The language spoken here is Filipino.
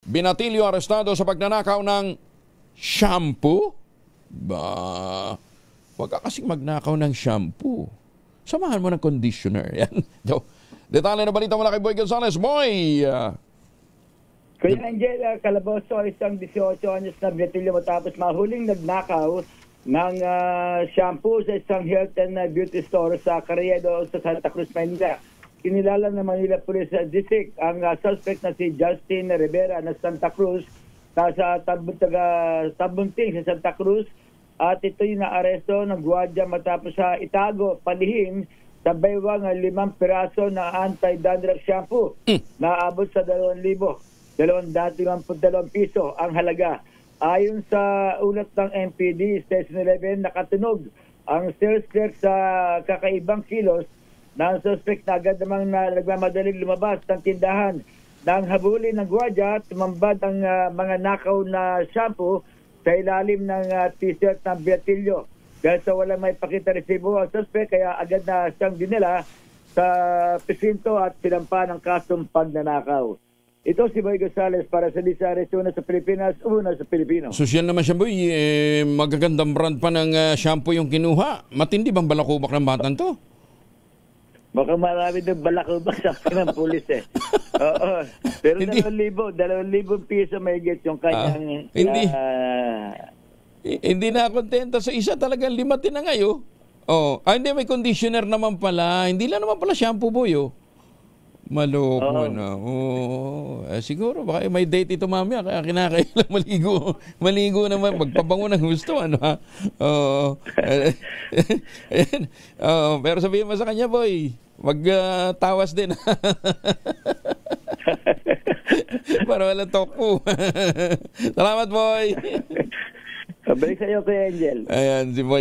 Binatilyo arestado sa pagnanakaw ng shampoo? Ba, wag ka kasing magnakaw ng shampoo. Samahan mo ng conditioner. Yan. Detalye na balita mula kay Boy Gonzales. Boy! Kuya Angel, Calabozo, isang 18 anyos na binatilyo matapos mahuling nagnakaw ng shampoo sa isang health and beauty store sa Carriedo sa Santa Cruz, Manila. Kinilala ng Manila Police District ang suspect na si Justin Rivera na Santa Cruz sa Tabunting sa Santa Cruz, at ito'y naaresto ng gwardiya matapos sa itago palihim sa baywang 5 piraso na anti-dandruff shampoo na abot sa 2,252 piso ang halaga. Ayon sa ulat ng MPD Station 11, nakatunog ang sales clerk sa kakaibang kilos ng suspect na agad namang nagmamadaling lumabas ng tindahan. Nang habulin ng gwardiya, tumambad ang mga nakaw na shampoo sa ilalim ng t-shirt ng binatilyo. Dahil sa walang may pakita resibo ang suspect, kaya agad na siyang dinala sa presinto at sinampa ng kasong pagnanakaw. Ito si Boy Gonzales para sa Lisares, una sa Pilipinas, una sa Pilipino. Sosyal naman siya, Boy. Magagandang brand pa ng shampoo yung kinuha. Matindi bang balakubak ng batang to? Baka marami ng balakubak sa ng pulis eh. Oo. Pero 2,000 piso may get yung kanyang... Hindi na kontento sa isa, talagang 5 na ngayon. Hindi, may conditioner naman pala. Hindi lang naman pala shampoo, Boy. Maloko na. Siguro, baka may date ito mamaya, kaya kinakailang maligo naman, magpabango ng gusto, ano ha? Pero sabihin mo sa kanya, Boy, magtawas din. Para walang toku. Salamat, Boy. Balik sa'yo, Kuya Angel. Ayan, si Boy.